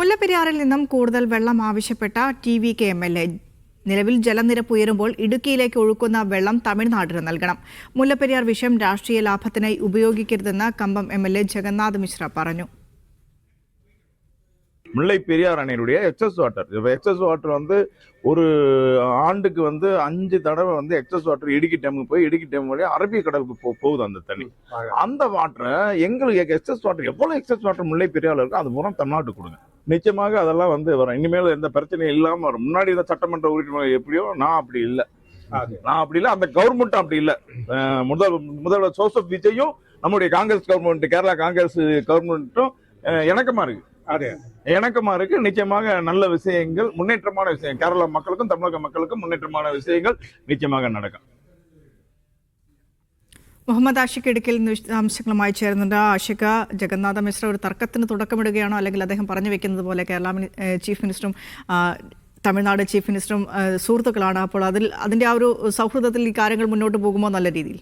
മുല്ലപ്പെരിയാറിൽ നിന്നും കൂടുതൽ വെള്ളം ആവശ്യപ്പെട്ട ടി.വി.കെ. എം.എൽ.എ. നിലവിൽ ജലനിരപ്പ് ഉയരുമ്പോൾ ഇടുക്കിയിലേക്ക് ഒഴുക്കുന്ന വെള്ളം തമിഴ്നാടിന് നൽകണം. മുല്ലപ്പെരിയാർ വിഷയം രാഷ്ട്രീയ ലാഭത്തിനായി ഉപയോഗിക്കരുതെന്ന് കമ്പം എം.എൽ.എ. ജഗന്നാഥ് മിശ്ര പറഞ്ഞു. முல்லை பெரியார் அணையினுடைய எக்ஸஸ் வாட்டர் ஒரு ஆண்டுக்கு 5 தடவை எக்ஸஸ் வாட்டர் இடுக்கி டேமுக்கு போய் இடுக்கி டேம் வழியா அரபிக்கடலுக்கு போகுது அந்த தண்ணி. அந்த வாட்டரை எங்களுக்கு எக்ஸஸ் வாட்டர் எவ்வளவு எக்ஸஸ் வாட்டர் முல்லை பெரியார்ல இருக்கோ அது மூலம் தமிழ்நாட்டுக்கு கொடுங்க. நிச்சயமாக அதெல்லாம் வரும். இனிமேல் எந்த பிரச்சனையும் இல்லாம வரும். முன்னாடி இந்த சட்டமன்ற உறுப்பினர் எப்படியோ நான் அப்படி இல்லை. அந்த கவர்மெண்ட் அப்படி இல்லை. முதல்வர் ஜோசப் விஜயும் நம்முடைய காங்கிரஸ் கவர்மெண்ட், கேரளா காங்கிரஸ் கவர்மெண்ட்டும் இணக்கமா இருக்கு. இணக்கமா இருக்கு. நிச்சயமாக நல்ல விஷயங்கள், முன்னேற்றமான விஷயம், கேரள மக்களுக்கும் தமிழக மக்களுக்கும் முன்னேற்றமான விஷயங்கள் நிச்சயமாக நடக்கும். മുഹമ്മദ് ആഷിഖ് ഇടുക്കിയിൽ വിശദാംശങ്ങളുമായി ചേരുന്നുണ്ട്. ആഷിഖ്, ജഗന്നാഥ മിശ്ര ഒരു തർക്കത്തിന് തുടക്കമിടുകയാണോ, അല്ലെങ്കിൽ അദ്ദേഹം പറഞ്ഞു വെക്കുന്നത് പോലെ കേരള ചീഫ് മിനിസ്റ്ററും തമിഴ്നാട് ചീഫ് മിനിസ്റ്ററും സുഹൃത്തുക്കളാണ്, അപ്പോൾ അതിന്റെ ആ ഒരു സൗഹൃദത്തിൽ ഈ കാര്യങ്ങൾ മുന്നോട്ട് പോകുമോ നല്ല രീതിയിൽ?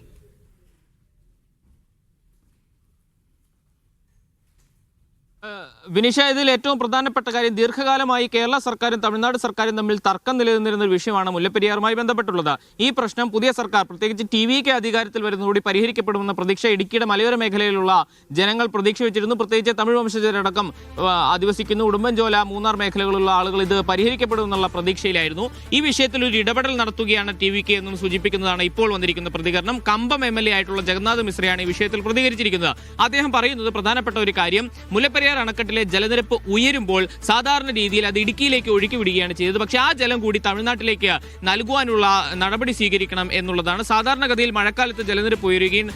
വിനിഷ, ഇതിൽ ഏറ്റവും പ്രധാനപ്പെട്ട കാര്യം, ദീർഘകാലമായി കേരള സർക്കാരും തമിഴ്നാട് സർക്കാരും തമ്മിൽ തർക്കം നിലനിന്നിരുന്ന ഒരു വിഷയമാണ് മുല്ലപ്പെരിയാറുമായി ബന്ധപ്പെട്ടുള്ളത്. ഈ പ്രശ്നം പുതിയ സർക്കാർ, പ്രത്യേകിച്ച് ടി.വി.കെ. അധികാരത്തിൽ വരുന്നതോടെ പരിഹരിക്കപ്പെടുമെന്ന പ്രതീക്ഷ ഇടുക്കിയുടെ മലയോര മേഖലയിലുള്ള ജനങ്ങൾ പ്രതീക്ഷ വെച്ചിരുന്നു. പ്രത്യേകിച്ച് തമിഴ് വംശജരടക്കം അധിവസിക്കുന്ന ഉടുമ്പൻചോല, മൂന്നാർ മേഖലകളിലുള്ള ആളുകൾ ഇത് പരിഹരിക്കപ്പെടുമെന്നുള്ള പ്രതീക്ഷയിലായിരുന്നു. ഈ വിഷയത്തിൽ ഒരു ഇടപെടൽ നടത്തുകയാണ് ടി.വി.കെ. എന്നും സൂചിപ്പിക്കുന്നതാണ് ഇപ്പോൾ വന്നിരിക്കുന്ന പ്രതികരണം. കമ്പം എം.എൽ.എ. ആയിട്ടുള്ള ജഗന്നാഥ് മിശ്രയാണ് ഈ വിഷയത്തിൽ പ്രതികരിച്ചിരിക്കുന്നത്. അദ്ദേഹം പറയുന്നത് പ്രധാനപ്പെട്ട ഒരു കാര്യം, മുല്ലപ്പെരിയാർ അണക്കെട്ടിലെ ജലനിരപ്പ് ഉയരുമ്പോൾ സാധാരണ രീതിയിൽ അത് ഇടുക്കിയിലേക്ക് ഒഴുക്കി വിടുകയാണ് ചെയ്തത്. പക്ഷേ ആ ജലം കൂടി തമിഴ്നാട്ടിലേക്ക് നൽകുവാനുള്ള നടപടി സ്വീകരിക്കണം എന്നുള്ളതാണ്. സാധാരണഗതിയിൽ മഴക്കാലത്ത് ജലനിരപ്പ് ഉയരുകയും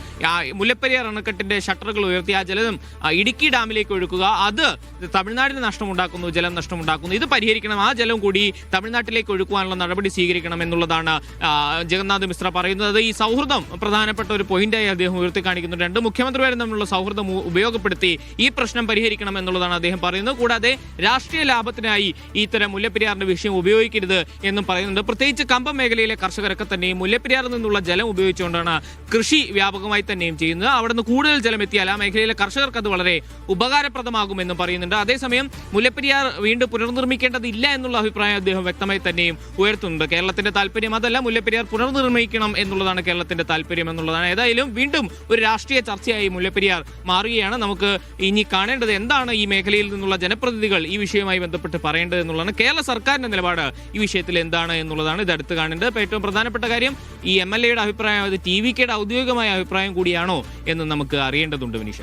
മുല്ലപ്പെരിയാർ അണക്കെട്ടിന്റെ ഷട്ടറുകൾ ഉയർത്തി ആ ജലം ഇടുക്കി ഡാമിലേക്ക് ഒഴുക്കുക, അത് തമിഴ്നാടിന് നഷ്ടമുണ്ടാക്കുന്നു, ജലം നഷ്ടമുണ്ടാക്കുന്നു. ഇത് പരിഹരിക്കണം, ആ ജലം കൂടി തമിഴ്നാട്ടിലേക്ക് ഒഴുക്കുവാനുള്ള നടപടി സ്വീകരിക്കണം എന്നുള്ളതാണ് ജഗന്നാഥ് മിശ്ര പറയുന്നത്. ഈ സൗഹൃദം പ്രധാനപ്പെട്ട ഒരു പോയിന്റായി അദ്ദേഹം ഉയർത്തി കാണിക്കുന്നുണ്ട്. രണ്ട് മുഖ്യമന്ത്രിമാരും തമ്മിലുള്ള സൗഹൃദം ഉപയോഗപ്പെടുത്തി ഈ പ്രശ്നം പരിഹരിക്കണം എന്നുള്ളതാണ് അദ്ദേഹം പറയുന്നത്. കൂടാതെ രാഷ്ട്രീയ ലാഭത്തിനായി ഇത്തരം മുല്ലപ്പെരിയാറിന്റെ വിഷയം ഉപയോഗിക്കരുത് എന്നും പറയുന്നുണ്ട്. പ്രത്യേകിച്ച് കമ്പം മേഖലയിലെ കർഷകരൊക്കെ തന്നെയും മുല്ലപ്പെരിയാറിൽ നിന്നുള്ള ജലം ഉപയോഗിച്ചുകൊണ്ടാണ് കൃഷി വ്യാപകമായി തന്നെയും ചെയ്യുന്നത്. അവിടെ നിന്ന് കൂടുതൽ ജലം എത്തിയാൽ ആ മേഖലയിലെ കർഷകർക്ക് അത് വളരെ ഉപകാരപ്രദമാകുമെന്നും പറയുന്നുണ്ട്. അതേസമയം മുല്ലപ്പെരിയാർ വീണ്ടും പുനർനിർമ്മിക്കേണ്ടതില്ല എന്നുള്ള അഭിപ്രായം അദ്ദേഹം വ്യക്തമായി തന്നെയും ഉയർത്തുന്നുണ്ട്. കേരളത്തിന്റെ താല്പര്യം അതല്ല, മുല്ലപ്പെരിയാർ പുനർനിർമ്മിക്കണം എന്നുള്ളതാണ് കേരളത്തിന്റെ താല്പര്യം എന്നുള്ളതാണ്. ഏതായാലും വീണ്ടും ഒരു രാഷ്ട്രീയ ചർച്ചയായി മുല്ലപ്പെരിയാർ മാറുകയാണ്. നമുക്ക് ഇനി കാണേണ്ടത് എന്താണ് ഈ മേഖലയിൽ നിന്നുള്ള ജനപ്രതിനിധികൾ ഈ വിഷയവുമായി ബന്ധപ്പെട്ട് പറയേണ്ടത് എന്നുള്ളതാണ്. കേരള സർക്കാരിന്റെ നിലപാട് ഈ വിഷയത്തിൽ എന്താണ് എന്നുള്ളതാണ് ഇത് അടുത്ത് കാണേണ്ടത്. ഏറ്റവും പ്രധാനപ്പെട്ട കാര്യം, ഈ എം.എൽ.എയുടെ അഭിപ്രായം അത് ടി.വി.കെയുടെ ഔദ്യോഗികമായ അഭിപ്രായം കൂടിയാണോ എന്ന് നമുക്ക് അറിയേണ്ടതുണ്ട്. വിനീഷ.